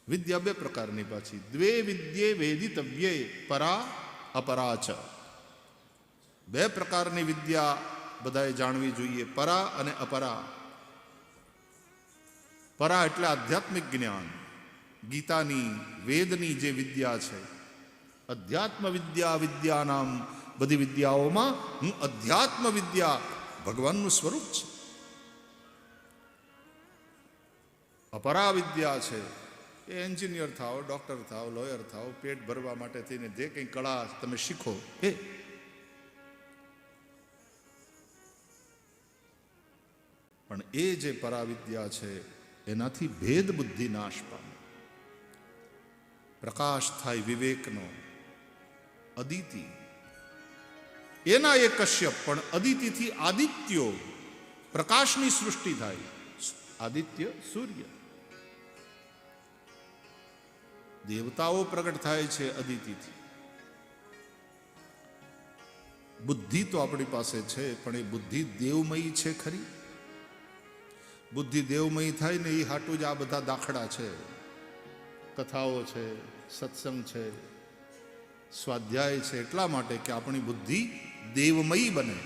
વિદ્યા બે પ્રકારની પાછી, દ્વે વિદ્યે વેદિતવ્યે પરા અપરા ચ. બે પ્રકારની વિદ્યા બધાએ જાણવી જોઈએ, પરા અને અપરા. પરા એટલે આધ્યાત્મિક જ્ઞાન, ગીતાની વેદની જે વિદ્યા છે. અધ્યાત્મ વિદ્યા વિદ્યાનામ, બધી વિદ્યાઓમાં હું અધ્યાત્મ વિદ્યા ભગવાનનું સ્વરૂપ છે. અપરા વિદ્યા છે એ એન્જિનિયર થાઓ, ડૉક્ટર થાઓ, લોયર થાઓ, પેટ ભરવા માટે થઈને જે કંઈ કળા તમે શીખો એ. પણ એ જે પરાવિદ્યા છે એનાથી ભેદ બુદ્ધિ નાશ પામે, પ્રકાશ થાય વિવેકનો. અદિતિ એના એ કશ્યપ, પણ અદિતિથી આદિત્યો, પ્રકાશની સૃષ્ટિ થાય. આદિત્ય સૂર્ય, દેવતાઓ પ્રગટ થાય છે અદિતિથી. બુદ્ધિ તો આપણી પાસે છે, પણ એ બુદ્ધિ દેવમયી છે ખરી? બુદ્ધિ દેવમયી થાય ને એ હાટું જ આ બધા દાખલા છે, કથાઓ છે, સત્સંગ છે, સ્વાધ્યાય છે, એટલા માટે કે આપણી બુદ્ધિ દેવમયી બને.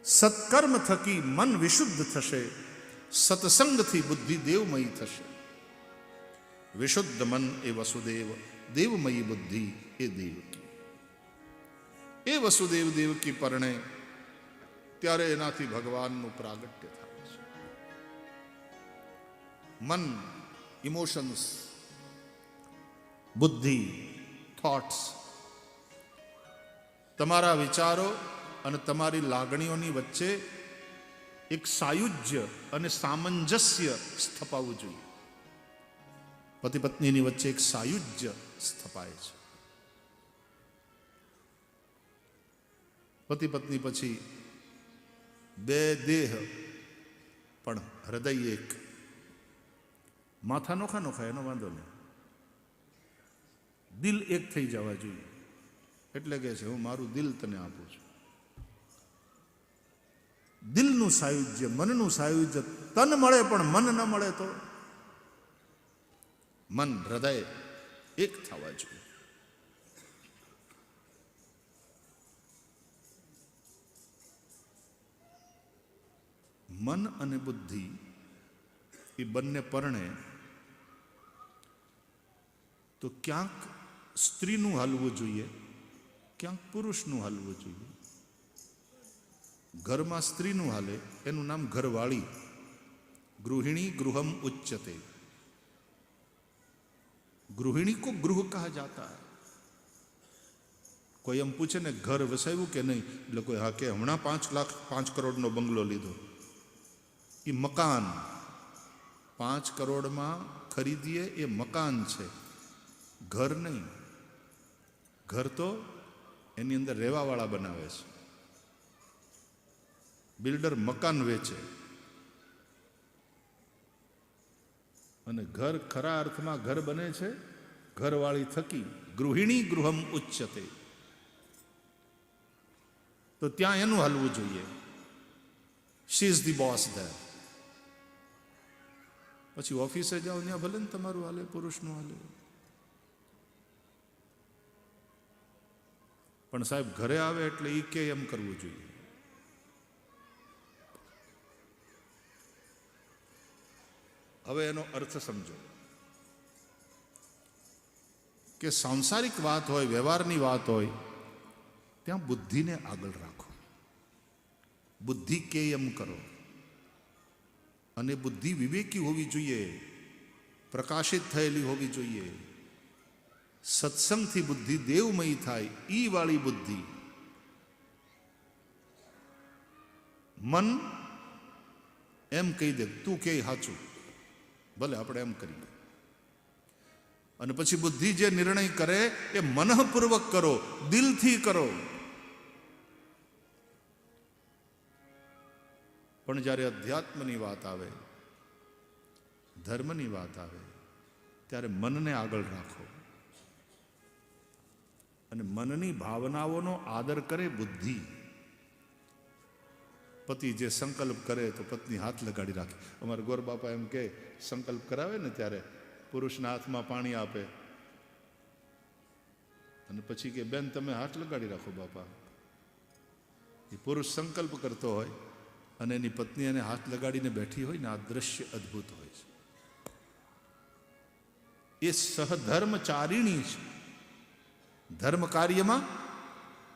સત્કર્મ થકી મન વિશુદ્ધ થશે, સત્સંગથી બુદ્ધિ દેવમયી થશે. વિશુદ્ધ મન એ વસુદેવ, દેવમયી બુદ્ધિ એ દેવકી. એ વસુદેવ દેવકી પરણે ત્યારે એનાથી ભગવાનનું પ્રાગટ્ય થાય છે. મન, ઇમોશન્સ, બુદ્ધિ, થોટ્સ, તમારા વિચારો અને તમારી લાગણીઓની વચ્ચે એક સાયુજ્ય અને સામંજસ્ય સ્થપાવવું જોઈએ. પતિ પત્નીની વચ્ચે એક સાયુજ્ય સ્થપાય છે. પતિ પત્ની પછી બે દેહ પણ હૃદય એક. માથા નોખા નોખા એનો વાંધો નહીં, દિલ એક થઈ જવા જોઈએ. એટલે કે છે હું મારું દિલ તને આપું છું. દિલનું સાયુજ્ય, મનનું સાયુજ્ય. તન મળે પણ મન ન મળે તો મન હૃદય એક થવા જોઈએ. મન અને બુદ્ધિ એ બંને પરણે તો ક્યાંક સ્ત્રીનું હાલવું જોઈએ, ક્યાંક પુરુષનું હાલવું જોઈએ. ઘરમાં સ્ત્રીનું હાલે એનું નામ ઘરવાળી. ગૃહિણી ગૃહમ ઉચ્ચતે. ગૃહિણી કો ગૃહ કહા જાતા હૈ. કોઈ એમ પૂછે ને ઘર વસાવ્યું કે નહીં, એટલે કોઈ હા કે હમણાં 5 કરોડનો બંગલો લીધો. એ મકાન 5 કરોડમાં ખરીદીએ એ મકાન છે, ઘર નહીં. ઘર તો એની અંદર રહેવાવાળા બનાવે છે. બિલ્ડર મકાન વેચે, અને ઘર ખરા અર્થમાં ઘર બને છે ઘરવાળી થકી. ગૃહિણી ગૃહમ ઉચ્ચતે. તો ત્યાં એનું હાલવું જોઈએ. She is the boss there. પછી ઓફિસે જાઓ ત્યાં ભલે ને તમારું હાલે, પુરુષનું હાલે. પણ સાહેબ ઘરે આવે એટલે એ કે એમ કરવું જોઈએ. હવે એનો અર્થ સમજો કે સાંસારિક વાત હોય, વ્યવહારની વાત હોય, ત્યાં બુદ્ધિને આગળ રાખો. બુદ્ધિ કે એમ કરો. અને બુદ્ધિ વિવેકી હોવી જોઈએ, પ્રકાશિત થયેલી હોવી જોઈએ. સત્સંગથી બુદ્ધિ દેવમયી થાય, ઈ વાળી બુદ્ધિ. મન એમ કહી દે તું કે સાચું, ભલે આપણે એમ કરીએ. અને પછી બુદ્ધિ જે નિર્ણય કરે એ મનઃપૂર્વક કરો, દિલથી કરો. પણ જ્યારે અધ્યાત્મની વાત આવે, ધર્મની વાત આવે, ત્યારે મનને આગળ રાખો. અને મનની ભાવનાઓનો આદર કરે બુદ્ધિ. પતિ જે સંકલ્પ કરે તો પત્ની હાથ લગાડી રાખે. અમારા ગોર બાપા એમ કે સંકલ્પ કરાવે ને ત્યારે પુરુષના હાથમાં પાણી આપે અને પછી કે બેન તમે હાથ લગાડી રાખો બાપા. એ પુરુષ સંકલ્પ કરતો હોય અને એની પત્ની એને હાથ લગાડીને બેઠી હોય ને આ દ્રશ્ય અદ્ભુત હોય છે. એ સહધર્મચારિણી છે. ધર્મ કાર્યમાં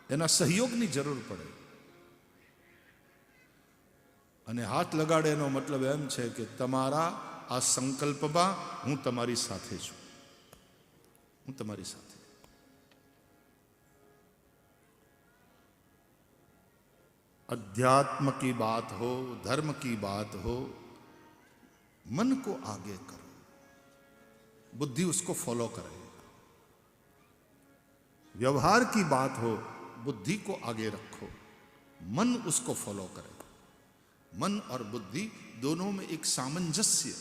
એના સહયોગની જરૂર પડે અને હાથ લગાડે એનો મતલબ એમ છે કે તમારા આ સંકલ્પમાં હું તમારી સાથે છું, હું તમારી સાથે. अध्यात्म की बात हो, धर्म की बात हो, मन को आगे करो, बुद्धि उसको फॉलो करे. व्यवहार की बात हो, बुद्धि को आगे रखो, मन उसको फॉलो करे. मन और बुद्धि दोनों में एक सामंजस्य.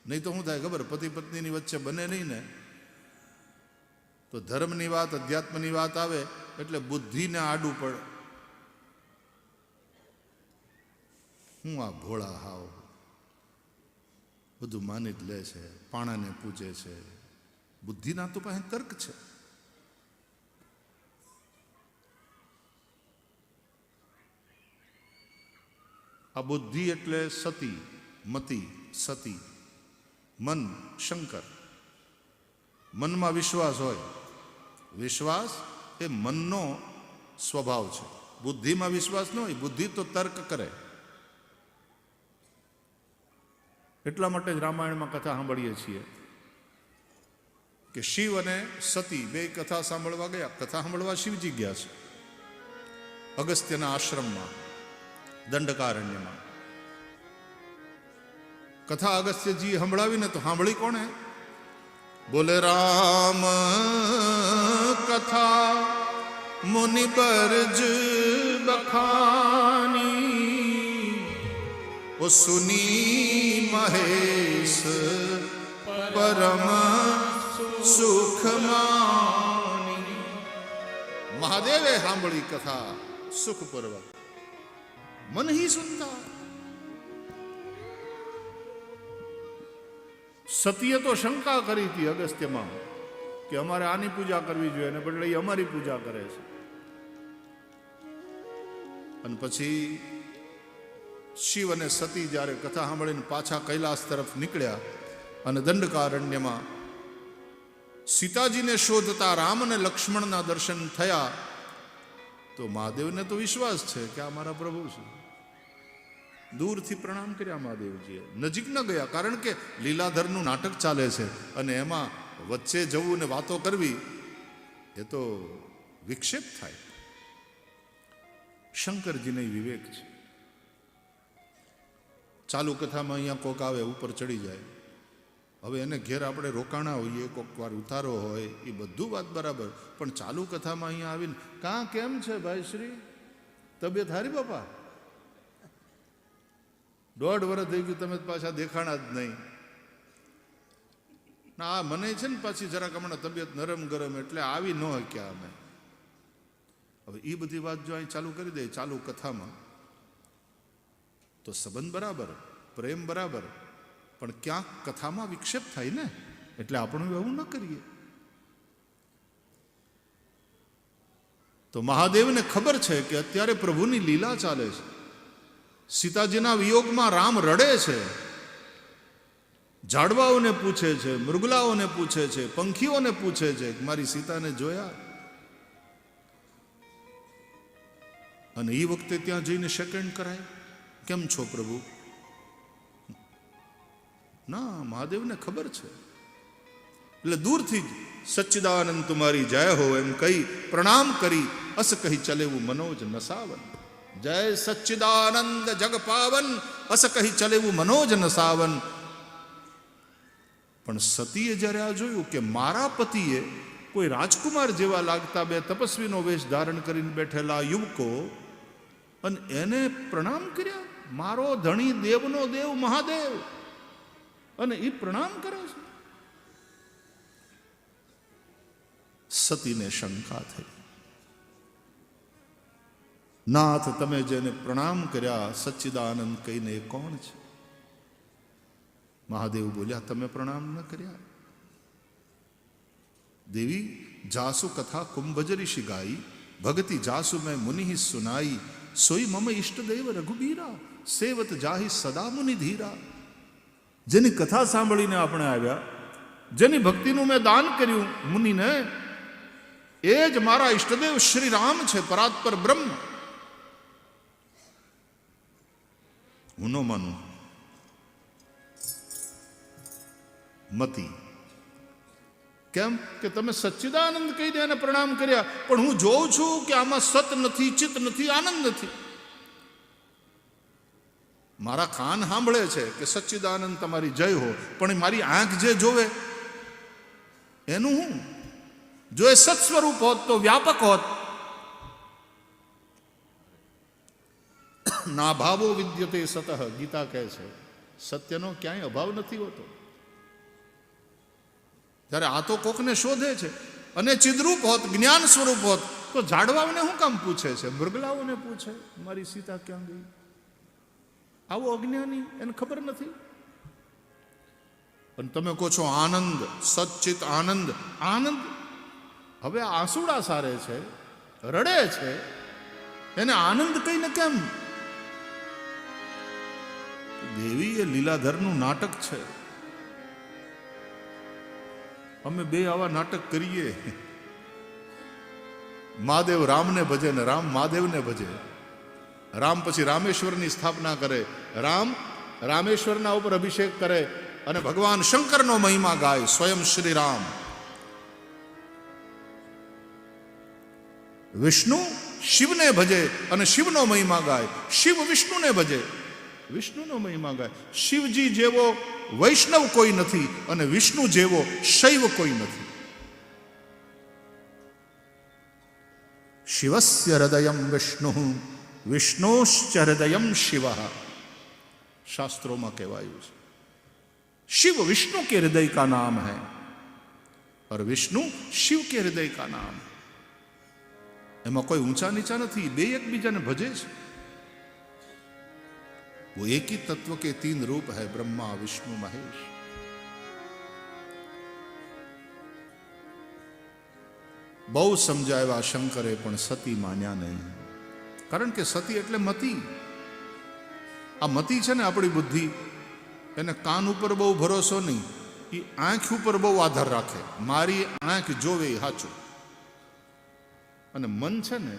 नहीं तो શું થાય ખબર, પતિ પત્નીની વચ્ચે બને નહીં ને તો ધર્મની વાત અધ્યાત્મની વાત આવે એટલે બુદ્ધિને આડું પડે. હું આ ભોળા હાવ બધું માની જ લે છે, પાણાને પૂજે છે. બુદ્ધિના તો પાસે તર્ક છે. આ બુદ્ધિ એટલે સતી, મતિ, સતી, મન, શંકર. મનમાં વિશ્વાસ હોય, વિશ્વાસ એ મનનો સ્વભાવ છે. બુદ્ધિમાં વિશ્વાસ ન હોય, બુદ્ધિ તો તર્ક કરે. એટલા માટે જ રામાયણમાં કથા સાંભળીએ છીએ કે શિવ અને સતી બે કથા સાંભળવા ગયા. કથા સાંભળવા શિવજી ગયા છે અગસ્ત્યના આશ્રમમાં, દંડકારણ્યમાં. કથા અગસ્ત્યજી સંભળાવીને તો સાંભળી કોણે? બોલે રામ કથા મુનિ બરજ બખાની, ઓ સુની મહેશ પરમ સુખ માની. મહાદેવે સાંભળી કથા સુખપૂર્વક, મન હી સુનતા. સતીએ તો શંકા કરી હતી અગસ્ત્યમાં કે અમારે આની પૂજા કરવી જોઈએ ને બદલે એ અમારી પૂજા કરે છે. અને પછી શિવ અને સતી જ્યારે કથા સાંભળીને પાછા કૈલાસ તરફ નીકળ્યા અને દંડકારણ્યમાં સીતાજીને શોધતા રામ અને લક્ષ્મણના દર્શન થયા તો મહાદેવને તો વિશ્વાસ છે કે આ મારા પ્રભુ છે. દૂરથી પ્રણામ કર્યા મહાદેવજીએ, નજીક ન ગયા, કારણ કે લીલાધરનું નાટક ચાલે છે અને એમાં વચ્ચે જવું ને વાતો કરવી એ તો વિક્ષેપ થાય. શંકરજીને વિવેક છે. ચાલુ કથામાં અહીંયા કોક આવે ઉપર ચડી જાય, હવે એને ઘેર આપણે રોકાણા હોઈએ, કોક વાર ઉતારો હોય, એ બધું વાત બરાબર, પણ ચાલુ કથામાં અહીંયા આવીને કાં કેમ છે ભાઈ શ્રી, તબિયત હારી બાપા, 1.5 વર્ષ થઈ ગયું તમે પાછા દેખાણા જ નહીં. ના આ મને છે ને પાછી જરાક હમણાં તબિયત નરમ ગરમ એટલે આવી ન શક્યા અમે. હવે એ બધી વાત જો અહીં ચાલુ કરી દે ચાલુ કથામાં તો સંબંધ બરાબર, પ્રેમ બરાબર, પણ ક્યાંક કથામાં વિક્ષેપ થાય ને, એટલે આપણે એવું ન કરીએ. તો મહાદેવને ખબર છે કે અત્યારે પ્રભુની લીલા ચાલે છે. સીતાજીના વિયોગમાં રામ રડે છે, ઝાડવાઓને પૂછે છે, મૃગલાઓને પૂછે છે, પંખીઓને પૂછે છે કે મારી સીતાને જોયા. અને એ વખતે ત્યાં જઈને સેકન્ડ કરાય, કેમ છો પ્રભુ? ના, મહાદેવને ખબર છે. એટલે દૂરથી જ સચ્ચિદાનંદ તુમારી જય હો એમ કહી પ્રણામ કરી અસ કહી ચલેવું મનોજ નસાવન. જય સચ્ચિદાનંદ જગ પાવન, અસ કહી ચલેવું મનોજ નસાવન. પણ સતીએ જ્યારે આ જોયું કે મારા પતિએ કોઈ રાજકુમાર જેવા લાગતા બે તપસ્વીનો વેશ ધારણ કરીને બેઠેલા યુવકો અને એને પ્રણામ કર્યા, મારો ધણી દેવનો દેવ મહાદેવ, અને એ પ્રણામ કરે છે. સતીને શંકા થઈ. નાથ તમે જેને પ્રણામ કર્યા સચ્ચિદાનંદ કહીને એ કોણ છે? મહાદેવ બોલ્યા, તમે પ્રણામ ન કર્યા? દેવી જાસુ કથા કુંભજરીષિ ગાઈ, ભગતિ જાસુ મેં મુનિ સુનાઈ, સોઈ મમ ઈષ્ટદેવ રઘુબીરા, સેવત જાહી સદા મુનિ ધીરા. જેની કથા સાંભળીને આપણે આવ્યા, જેની ભક્તિનું મેં દાન કર્યું મુનિને, એ જ મારા ઈષ્ટદેવ શ્રી રામ છે, પરાત્પર બ્રહ્મ. હું ન માનું. મતી કેમ કે તમે સચ્ચિદાનંદ કહીને એને પ્રણામ કર્યા, પણ હું જોઉં છું કે આમાં સત નથી, ચિત્ત નથી, આનંદ નથી. મારા કાન સાંભળે છે કે સચ્ચિદાનંદ તમારી જય હો, પણ મારી આંખ જે જોવે એનું હું? જો એ સત સ્વરૂપ હોત તો વ્યાપક હોત. ના ભાવો વિદ્યતે સતઃ, ગીતા કહે છે સત્યનો ક્યાંય અભાવ નથી હોતો. ત્યારે આ તો કોકને શોધે છે, અને ચિદ્રૂપ હોત, જ્ઞાન સ્વરૂપ હોત તો ઝાડવાઓને શું કામ પૂછે છે? મૃગલાઓને પૂછે મારી સીતા ક્યાં ગઈ? આવો અજ્ઞાની, એને ખબર નથી. પણ તમે કહો છો આનંદ, સચ્ચિત આનંદ. આનંદ હવે આંસુડા સારે છે, રડે છે, એને આનંદ કહીને કેમ? દેવી એ લીલાધરનું નાટક છે. અમે બે આવા નાટક કરીએ. મહાદેવ રામને ભજે ને રામ મહાદેવને ભજે. રામ પછી રામેશ્વરની સ્થાપના કરે, રામ રામેશ્વરના ઉપર અભિષેક કરે, અને ભગવાન શંકરનો મહિમા ગાય, સ્વયં શ્રી રામ. વિષ્ણુ શિવને ભજે અને શિવનો મહિમા ગાય, શિવ વિષ્ણુને ભજે, વિષ્ણુનો મહિમા ગાય. શિવજી જેવો વૈષ્ણવ કોઈ નથી, અને વિષ્ણુ જેવો શૈવ કોઈ નથી. શિવસ્ય હૃદયમ વિષ્ણુ, વિષ્ણોશ્ચ હૃદયમ શિવ. શાસ્ત્રોમાં કહેવાયું છે शिव विष्णु के हृदय का नाम है और विष्णु शिव के हृदय का नाम है. એમાં કોઈ ઊંચા નીચા નથી, બે એકબીજાને ભજે છે. वो एक ही तत्व के तीन रूप है, ब्रह्मा विष्णु महेश. બહુ સમજાવ્યા શંકરે, પણ સતી માન્યા નહીં. કારણ કે સતી એટલે મતિ. આ મતિ છે ને આપણી બુદ્ધિ, એને કાન ઉપર બહુ ભરોસો નહીં, એ આંખ ઉપર બહુ આધાર રાખે. મારી આંખ જોવે એ સાચું. અને મન છે ને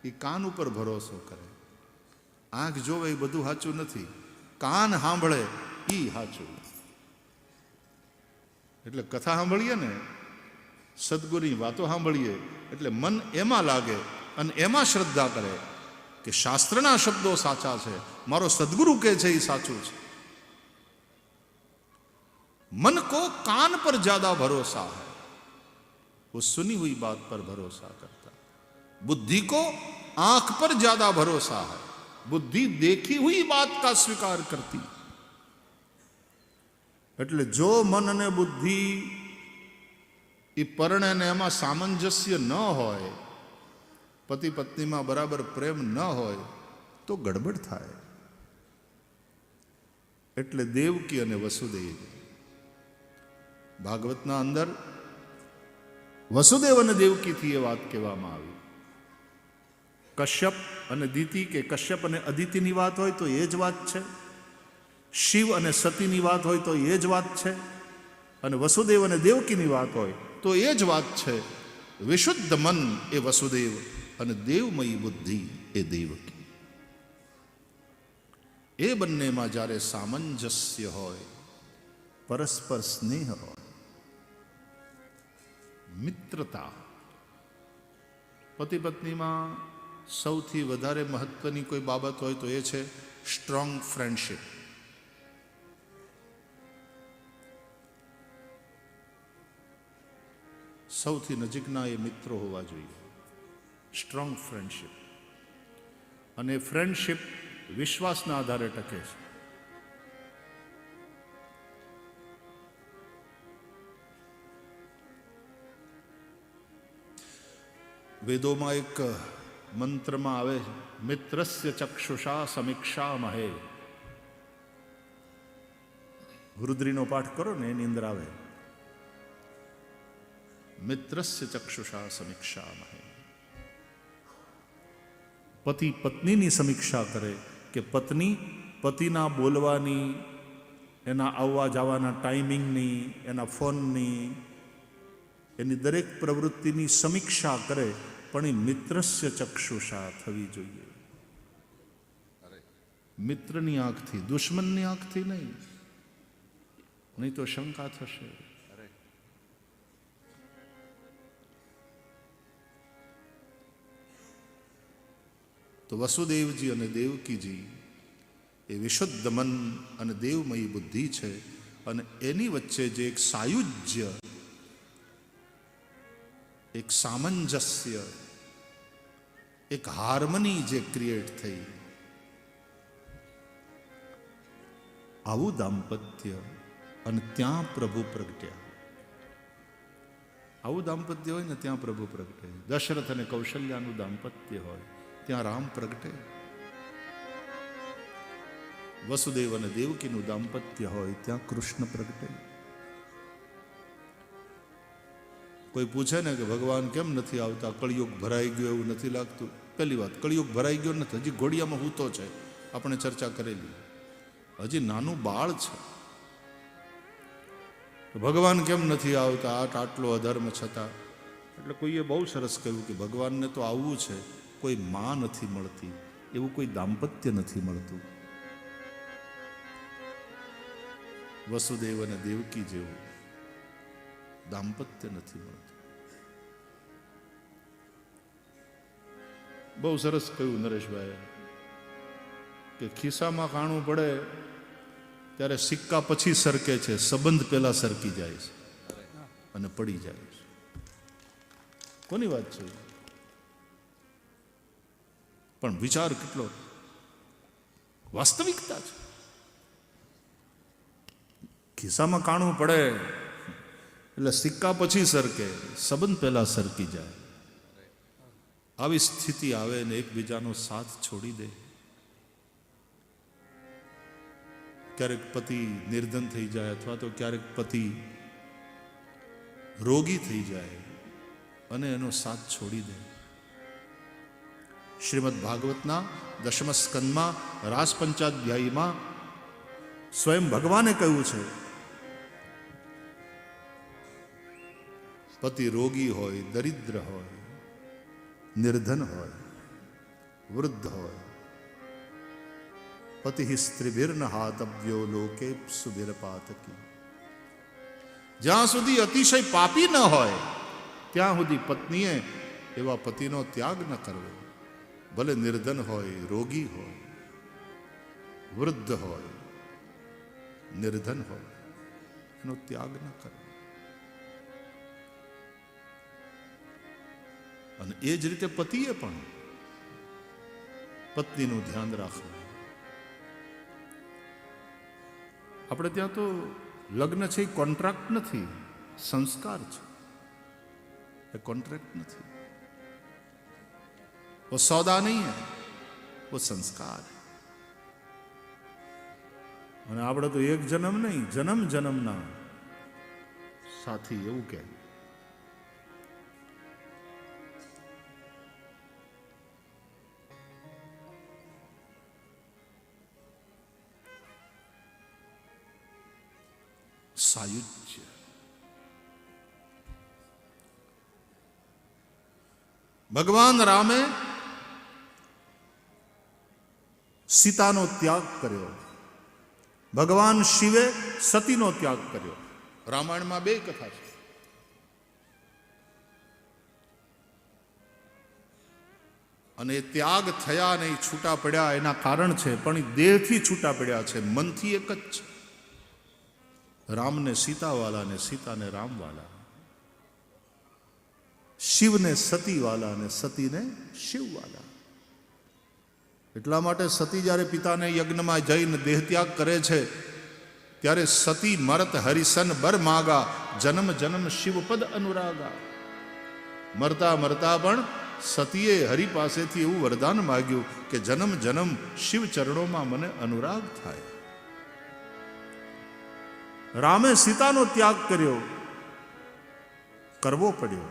એ કાન ઉપર ભરોસો કરે. આંખ જોવે એ બધું સાચું નથી, કાન સાંભળે એ સાચું. એટલે કથા સાંભળીએ ને, સદગુરુની વાતો સાંભળીએ એટલે મન એમાં લાગે અને એમાં શ્રદ્ધા કરે કે શાસ્ત્રના શબ્દો સાચા છે, મારો સદગુરુ કહે છે એ સાચું છે. मन को कान पर ज्यादा भरोसा है, वो सुनी हुई बात पर भरोसा करता है. बुद्धि को आंख पर ज्यादा भरोसा है, बुद्धि देखी हुई बात का स्वीकार करती. એટલે જો મન અને બુદ્ધિ એ પરણે ને એમાં સામંજસ્ય ન હોય, પતિ પત્નીમાં બરાબર પ્રેમ ન હોય તો ગડબડ થાય. એટલે દેવકી અને વસુદેવ, ભાગવતના અંદર વસુદેવ અને દેવકીથી એ વાત કહેવામાં આવી. કશ્યપ અને દિતિ કે કશ્યપ અને અદિતિની વાત હોય તો એ જ વાત છે, શિવ અને સતીની વાત હોય તો એ જ વાત છે, અને વસુદેવ અને દેવકીની વાત હોય તો એ જ વાત છે. વિશુદ્ધ મન એ વસુદેવ અને દેવમયી બુદ્ધિ એ દેવકી. એ બંનેમાં જ્યારે સામંજસ્ય હોય, પરસ્પર સ્નેહ હોય, મિત્રતા. પતિ પત્નીમાં સૌથી વધારે મહત્વની કોઈ બાબત હોય તો એ છે સ્ટ્રોંગ ફ્રેન્ડશિપ. સૌથી નજીકના એ મિત્રો હોવા જોઈએ. Strong friendship. અને ફ્રેન્ડશિપ વિશ્વાસના આધારે ટકે છે. વેદોમાં એક મંત્રમાં આવે મિત્રસ્ય ચક્ષુષા સમીક્ષા મહે. રુદ્રીનો પાઠ કરો ને એની અંદર આવે મિત્રસ્ય ચક્ષુષા સમીક્ષા મહે. પતિ પત્નીની સમીક્ષા કરે કે પત્ની પતિના બોલવાની, એના આવવા જવાના ટાઈમિંગની, એના ફોનની, એની દરેક પ્રવૃત્તિની સમીક્ષા કરે, પણ એ મિત્રસ્ય ચક્ષુષા થવી જોઈએ. મિત્રની આંખથી, દુશ્મનની આંખથી નહીં તો શંકા થશે. તો વસુદેવજી અને દેવકીજી એ વિશુદ્ધ મન અને દેવમયી બુદ્ધિ છે, અને એની વચ્ચે જે એક સાયુજ્ય, એક સામંજસ્ય, એક હાર્મની જે ક્રિએટ થઈ, આવું દાંપત્ય, અને ત્યાં પ્રભુ પ્રગટ્યા. આવું દાંપત્ય હોય ને ત્યાં પ્રભુ પ્રગટે. દશરથ અને કૌશલ્યાનું દાંપત્ય હોય ત્યાં રામ પ્રગટે. વસુદેવ અને દેવકીનું દાંપત્ય હોય ત્યાં કૃષ્ણ પ્રગટે. કોઈ પૂછે ને કે ભગવાન કેમ નથી આવતા, કળિયુગ ભરાઈ ગયો એવું નથી લાગતું? પહેલી વાત, કળિયુગ ભરાઈ ગયો નથી, હજી ઘોડિયામાં હૂતો છે. આપણે ચર્ચા કરેલી, હજી નાનું બાળ છે. ભગવાન કેમ નથી આવતા આટલો અધર્મ છતાં? એટલે કોઈએ બહુ સરસ કહ્યું કે ભગવાનને તો આવવું છે, કોઈ માં નથી મળતી, એવું કોઈ દાંપત્ય નથી મળતું. વસુદેવ અને દેવકી જેવું દાંપત્ય નથી મળતું. બહુ સરસ કહ્યું નરેશભાઈ કે ખિસ્સામાં કાણું પડે ત્યારે સિક્કા પછી સરકે છે, સંબંધ પહેલા સરકી જાય છે અને પડી જાય છે. કોની વાત છે? પણ વિચાર કેટલો વાસ્તવિકતા છે. ખિસ્સામાં કાણું પડે એટલે સિક્કા પછી સરકે, સંબંધ પહેલા સરકી જાય. આવી સ્થિતિ આવે ને એકબીજાનો સાથ છોડી દે. ક્યારેક પતિ નિર્ધન થઈ જાય, અથવા તો ક્યારેક પતિ રોગી થઈ જાય અને એનો સાથ છોડી દે. શ્રીમદ ભાગવતના 10મ સ્કંદમાં રાસ પંચાધ્યાયીમાં સ્વયં ભગવાને કહ્યું છે, પતિ રોગી હોય, દરિદ્ર હોય, નિર્ધન હોય, વૃદ્ધ હોય, પતિ સ્ત્રીભિર્ન હાતવ્યો લોકે સુભિરપાતકી. જ્યાં સુધી અતિશય પાપી ન હોય ત્યાં સુધી પત્નીએ એવા પતિનો ત્યાગ ન કરવો. ભલે નિર્ધન હોય, રોગી હોય, વૃદ્ધ હોય, નિર્ધન હોય, એનો ત્યાગ ન કરવો. અને એ જ રીતે પતિએ પણ પત્નીનું ધ્યાન રાખવું. આપણે ત્યાં તો લગ્ન છે એ કોન્ટ્રાક્ટ નથી, સંસ્કાર છે. એ કોન્ટ્રાક્ટ નથી, वो सौदा नहीं है, वो संस्कार है. અને આપણે તો એક જન્મ નહીં, જન્મ જન્મના સાથી એવું કહે. સાયુજ્ય. ભગવાન રામે સીતાનો ત્યાગ કર્યો, ભગવાન શિવે સતીનો ત્યાગ કર્યો. રામાયણમાં 2 કથા છે. અને એ ત્યાગ થયા નહીં, છૂટા પડ્યા એના કારણ છે, પણ એ દેહથી છૂટા પડ્યા છે, મનથી એક જ છે. રામને સીતાવાલા ને સીતાને રામવાલા, શિવને સતીવાલા અને સતીને શિવવાલા. એટલા માટે સતી જ્યારે પિતાને યજ્ઞમાં જઈને દેહ ત્યાગ કરે છે ત્યારે સતી મરત હરિસન બર માગા, જન્મ જન્મ શિવપદ અનુરાગા. મરતા મરતા પણ સતીએ હરિ પાસેથી એવું વરદાન માગ્યું કે જન્મ જન્મ શિવ ચરણોમાં મને અનુરાગ થાય. રામે સીતાનો ત્યાગ કર્યો, કરવો પડ્યો.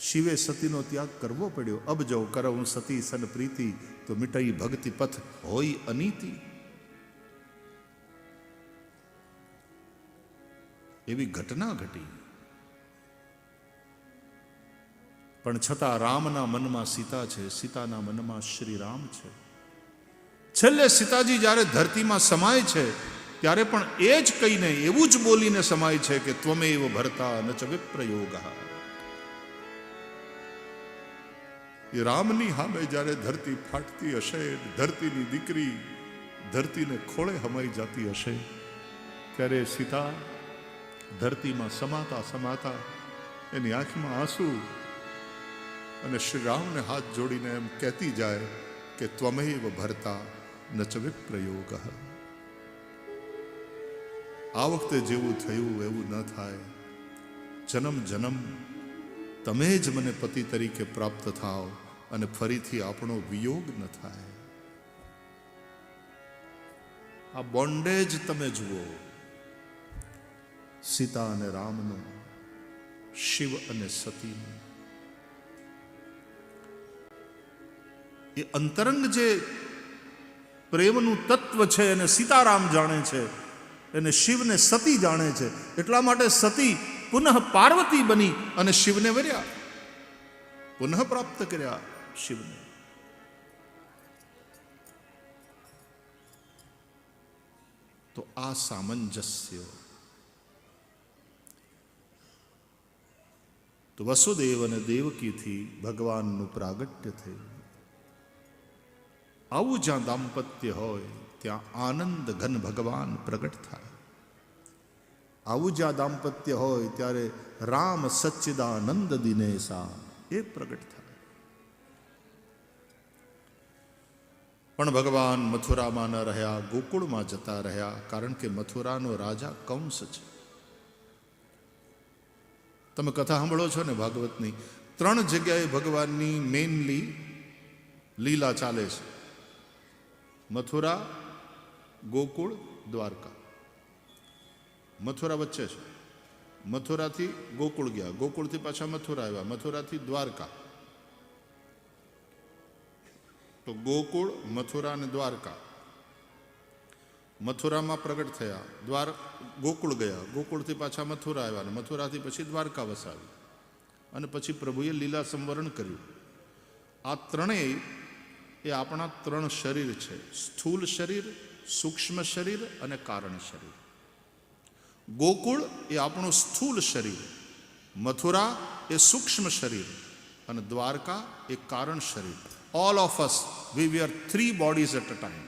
શિવે સતીનો ત્યાગ કરવો પડ્યો. અબ જો કરઉં સતી સન પ્રીતિ તો મિટઈ ભક્તિ પથ હોય અનીતિ. એવી ઘટના ઘટી. પણ છતાં રામના મનમાં સીતા છે, સીતાના મનમાં શ્રી રામ છે. છેલ્લે સીતાજી જ્યારે ધરતીમાં સમાય છે ત્યારે પણ એ જ કહીને, એવું જ બોલીને સમાય છે કે ત્વમેવ ભર્તા ન ચ વિપ્રયોગઃ. એ રામની સામે જ્યારે ધરતી ફાટતી હશે, ધરતીની દીકરી ધરતીને ખોળે હમાઈ જતી હશે, ત્યારે સીતા ધરતીમાં સમાતા સમાતા એની આંખમાં આંસુ અને શ્રી રામને હાથ જોડીને એમ કહેતી જાય કે ત્વમેવ ભર્તા ન ચ વિપ્રયોગઃ. આ વખતે જેવું થયું એવું ન થાય. જન્મ જન્મ તમે જ મને પતિ તરીકે પ્રાપ્ત થાઓ અને ફરીથી આપણો વિયોગ ન થાય. આ બોન્ડેજ તમે જુઓ, સીતા અને રામનું, શિવ અને સતીનું. એ અંતરંગ જે પ્રેમનું તત્વ છે એને સીતારામ જાણે છે, એને શિવને સતી જાણે છે. એટલા માટે સતી પુનઃ પાર્વતી બની અને શિવને વર્યા, પુનઃ પ્રાપ્ત કર્યા શિવને. તો આ સામંજસ્ય. તો વસુદેવ અને દેવકીથી ભગવાનનું પ્રાગટ્ય થયું. આવું જ્યાં દાંપત્ય હોય ત્યાં આનંદ ઘન ભગવાન પ્રગટ થાય. આવું જ્યાં દાંપત્ય હોય ત્યારે રામ સચ્ચિદાનંદ દિનેશા એ પ્રગટ થાય. પણ ભગવાન મથુરામાં ન રહ્યા, ગોકુળમાં જતા રહ્યા, કારણ કે મથુરાનો રાજા કંસ છે. તમે કથા સાંભળો છો ને ભાગવતની, 3 જગ્યાએ ભગવાનની મેઇનલી લીલા ચાલે છે. મથુરા, ગોકુળ, દ્વારકા. મથુરા વચ્ચે છે. મથુરાથી ગોકુળ ગયા, ગોકુળથી પાછા મથુરા આવ્યા, મથુરાથી દ્વારકા. તો ગોકુળ, મથુરા અને દ્વારકા. મથુરામાં પ્રગટ થયા, ગોકુળ ગયા, ગોકુળથી પાછા મથુરા આવ્યા, અને મથુરાથી પછી દ્વારકા વસાવી, અને પછી પ્રભુએ લીલા સંવરણ કર્યું. આ ત્રણેય એ આપણા 3 શરીર છે: સ્થૂલ શરીર, સૂક્ષ્મ શરીર અને કારણ શરીર. ગોકુળ એ આપણું સ્થૂલ શરીર, મથુરા એ સૂક્ષ્મ શરીર અને દ્વારકા એ કારણ શરીર. All of us we were 3 bodies at a time.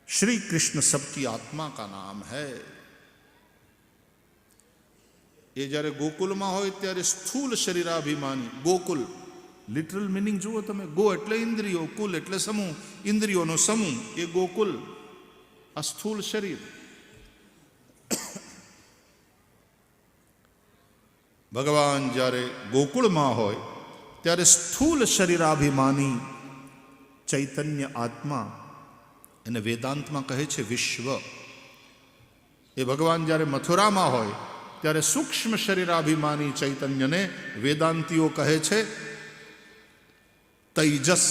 Shri Krishna सबकी आत्मा का नाम है. એ જ્યારે ગોકુલમાં હોય ત્યારે સ્થૂલ શરીરાભિમાની. ગોકુલ લિટરલ મિનિંગ જુઓ તમે. ગો એટલે ઇન્દ્રિયો, કુલ એટલે સમૂહ, ઇન્દ્રિયોનો સમૂહ એ ગોકુલ, આ સ્થૂલ શરીર. ભગવાન જ્યારે ગોકુળમાં હોય ત્યારે સ્થૂલ શરીરાભિમાની ચૈતન્ય આત્મા, એને વેદાંતમાં કહે છે વિશ્વ. એ ભગવાન જ્યારે મથુરામાં હોય ત્યારે સૂક્ષ્મ શરીરાભિમાની ચૈતન્યને વેદાંતીઓ કહે છે તૈજસ.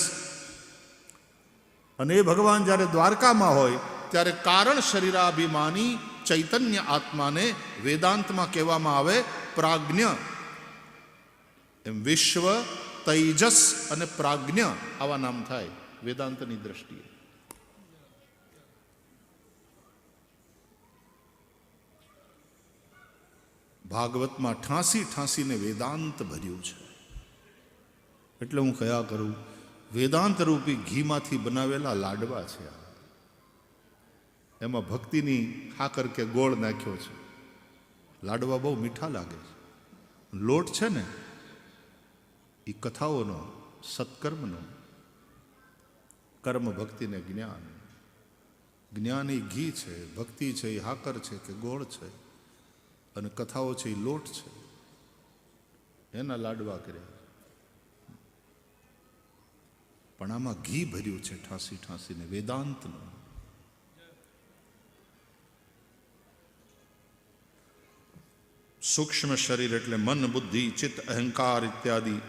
અને એ ભગવાન જ્યારે દ્વારકામાં હોય ત્યારે કારણ શરીરાભિમાની ચૈતન્ય આત્માને વેદાંતમાં કહેવામાં આવે પ્રાજ્ઞ. એમ વિશ્વ, તૈજસ અને પ્રાજ્ઞ આવા નામ થાય વેદાંતની દ્રષ્ટિએ. ભાગવતમાં ઠાંસીને વેદાંત ભર્યું છે. એટલે હું કયા કરું, વેદાંત રૂપી ઘીમાંથી બનાવેલા લાડવા છે. એમાં ભક્તિની ખાકર કે ગોળ નાખ્યો છે. લાડવા બહુ મીઠા લાગે છે. લોટ છે ને એ કથાઓનો, સત્કર્મનો, કર્મ, ભક્તિને જ્ઞાન. જ્ઞાન એ ઘી છે, ભક્તિ છે એ હાકર છે કે ગોળ છે, અને કથાઓ છે એ લોટ છે. એના લાડવા કર્યા, પણ આમાં ઘી ભર્યું છે ઠાંસી ઠાંસીને વેદાંતનું. સૂક્ષ્મ શરીર એટલે મન, બુદ્ધિ, ચિત્ત, અહંકાર ઇત્યાદિ.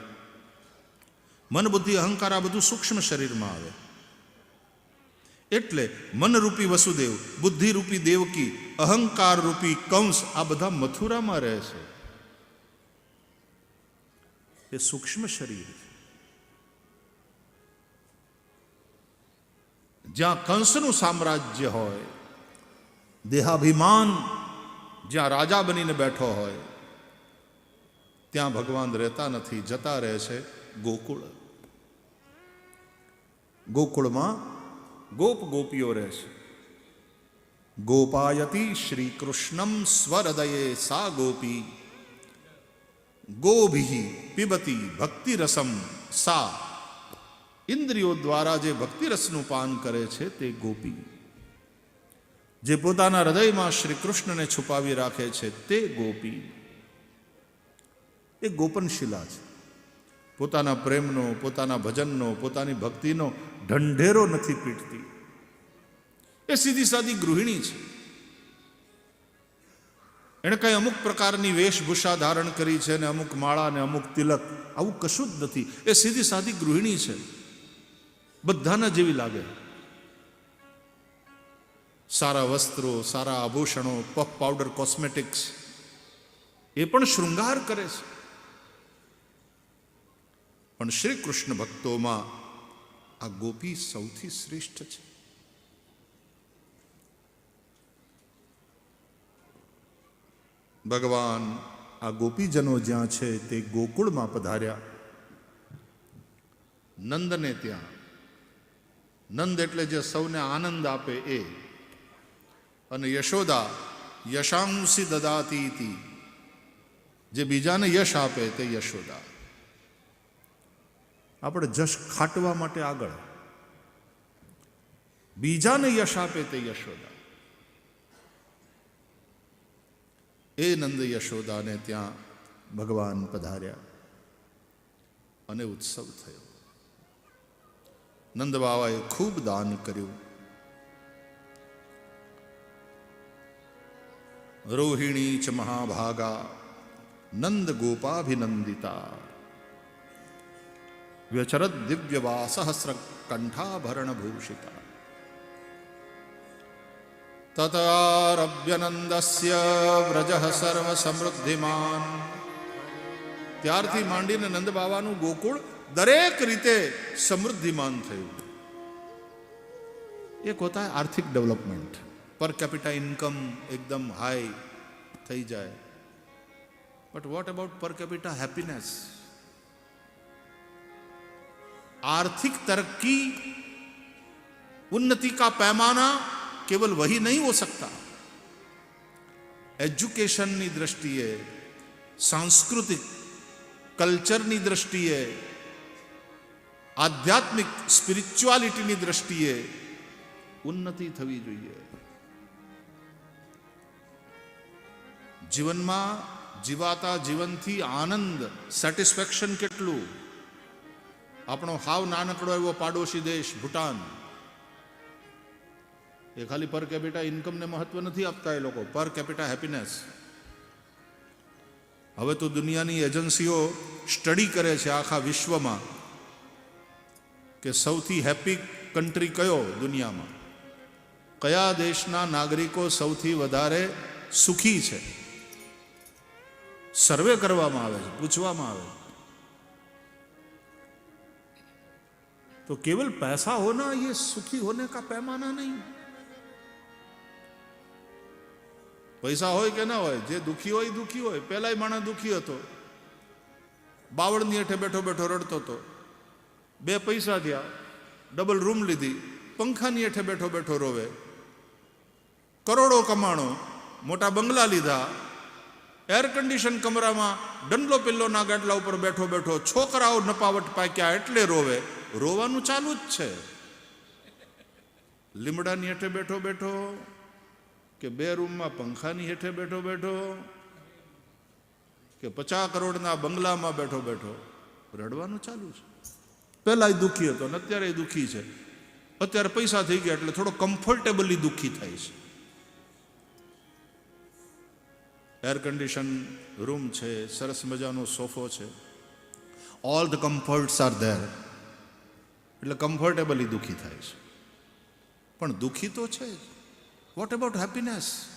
મન, બુદ્ધિ, અહંકાર આ બધું સૂક્ષ્મ શરીરમાં આવે. એટલે મનરૂપી વસુદેવ, બુદ્ધિરૂપી દેવકી, અહંકાર રૂપી કંસ આ બધા મથુરામાં રહે છે. એ સૂક્ષ્મ શરીર છે. જ્યાં કંસનું સામ્રાજ્ય હોય, દેહાભિમાન જ્યાં રાજા બનીને બેઠો હોય, ત્યાં ભગવાન રહેતા નથી, જતા રહે છે ગોકુળ. ગોકુળમાં ગોપ ગોપીઓ રહે છે. ગોપાયતી શ્રી કૃષ્ણમ સ્વહૃદયે સા ગોપી, ગોભિ પિબતી ભક્તિરસમ સા. ઇન્દ્રિયો દ્વારા જે ભક્તિરસનું પાન કરે છે તે ગોપી. જે પોતાના હૃદયમાં શ્રી કૃષ્ણને છુપાવી રાખે છે તે ગોપી. એ ગોપનશીલા છે. પોતાના પ્રેમનો, પોતાના ભજનનો, પોતાની ભક્તિનો ઢંઢેરો નથી પીટતી. એ સીધી સાદી ગૃહિણી છે. એણે કઈ અમુક પ્રકારની વેશભૂષા ધારણ કરી છે ને અમુક માળા ને અમુક તિલક, આવું કશું જ નથી. એ સીધી સાદી ગૃહિણી છે, બધાના જેવી લાગે. સારા વસ્ત્રો, સારા આભૂષણો, પફ પાવડર, કોસ્મેટિક્સ, એ પણ શૃંગાર કરે છે. પણ શ્રી કૃષ્ણ ભક્તોમાં આ ગોપી સૌથી શ્રેષ્ઠ છે. ભગવાન આ ગોપીજનો જ્યાં છે તે ગોકુળમાં પધાર્યા, નંદને ત્યાં. નંદ એટલે જે સૌને આનંદ આપે એ, અને યશોદા યશાંસી દદાતી, જે બીજાને યશ આપે તે યશોદા. આપણે જશ ખાટવા માટે આગળ, બીજાને યશ આપે તે યશોદા. એ નંદ યશોદાને ત્યાં ભગવાન પધાર્યા અને ઉત્સવ થયો. નંદ બાવાએ ખૂબ દાન કર્યું. રોહિણી ચ મહાભાગા નંદ ગોપાભિનંદિતા, વ્યચરદ દિવ્યવા સહસ્ર કંઠાભરણ ભૂષિતા. તતારભ્યનંદસ્ય વ્રજઃ સર્વ સમૃદ્ધિમાન. ત્યારથી માંડીને નંદ બાવાનું ગોકુળ દરેક રીતે સમૃદ્ધિમાન થયું. એક હોતા है आर्थिक डेवलपमेंट, पर कैपिटा इनकम एकदम हाई થઈ જાય. But what about per capita happiness? आर्थिक तरक्की, उन्नति का पैमाना केवल वही नहीं हो सकता. एजुकेशनની દ્રષ્ટિએ, सांस्कृतिक કલ્ચરની દ્રષ્ટિએ, આધ્યાત્મિક સ્પિરિચ્યુઆલિટીની દ્રષ્ટિએ ઉન્નતિ થવી જોઈએ. જીવનમાં જીવાતા જીવનથી આનંદ, સેટિસ્ફેક્શન કેટલું. આપણો હાવ નાનકડો એવો પાડોશી દેશ ભૂટાન, એ ખાલી પર કેપિટા ઇન્કમને મહત્વ નથી આપતા એ લોકો, પર કેપિટા હેપીનેસ. હવે તો દુનિયાની એજન્સીઓ સ્ટડી કરે છે આખા વિશ્વમાં કે સૌથી હેપી કન્ટ્રી કયો દુનિયામાં, કયા દેશના નાગરિકો સૌથી વધારે સુખી છે. સર્વે કરવામાં આવે છે, પૂછવામાં આવે. तो केवल पैसा होना ये सुखी होने का पैमाना नहीं. પૈસા હોય કે ના હોય, જે દુખી હોય દુખી હોય. પહેલાય માણસ દુખી હતો, બાવળની હેઠે બેઠો બેઠો રડતો હતો. 2 પૈસા થયા, ડબલ રૂમ લીધી, પંખાની હેઠે બેઠો બેઠો રોવે. કરોડો કમાણો, મોટા બંગલા લીધા, એર કન્ડિશન કમરામાં ડંડલો પિલ્લોના ગાડલા ઉપર બેઠો બેઠો છોકરાઓ નપાવટ પાક્યા એટલે રોવે. રોવાનું ચાલુ જ છે. લીમડાની હેઠે બેઠો બેઠો કે 2 રૂમમાં પંખાની હેઠે બેઠો બેઠો કે 50 કરોડના બંગલામાં બેઠો બેઠો રડવાનું ચાલુ છે. પહેલા એ દુઃખી હતો ને અત્યારે એ દુઃખી છે. અત્યારે પૈસા થઈ ગયા એટલે થોડો કમ્ફર્ટેબલી દુઃખી થાય છે. એર કન્ડિશન રૂમ છે, સરસ મજાનો સોફો છે, all the comforts are there, એટલે કમ્ફર્ટેબલી દુઃખી થાય છે. પણ દુઃખી તો છે જ. What about happiness?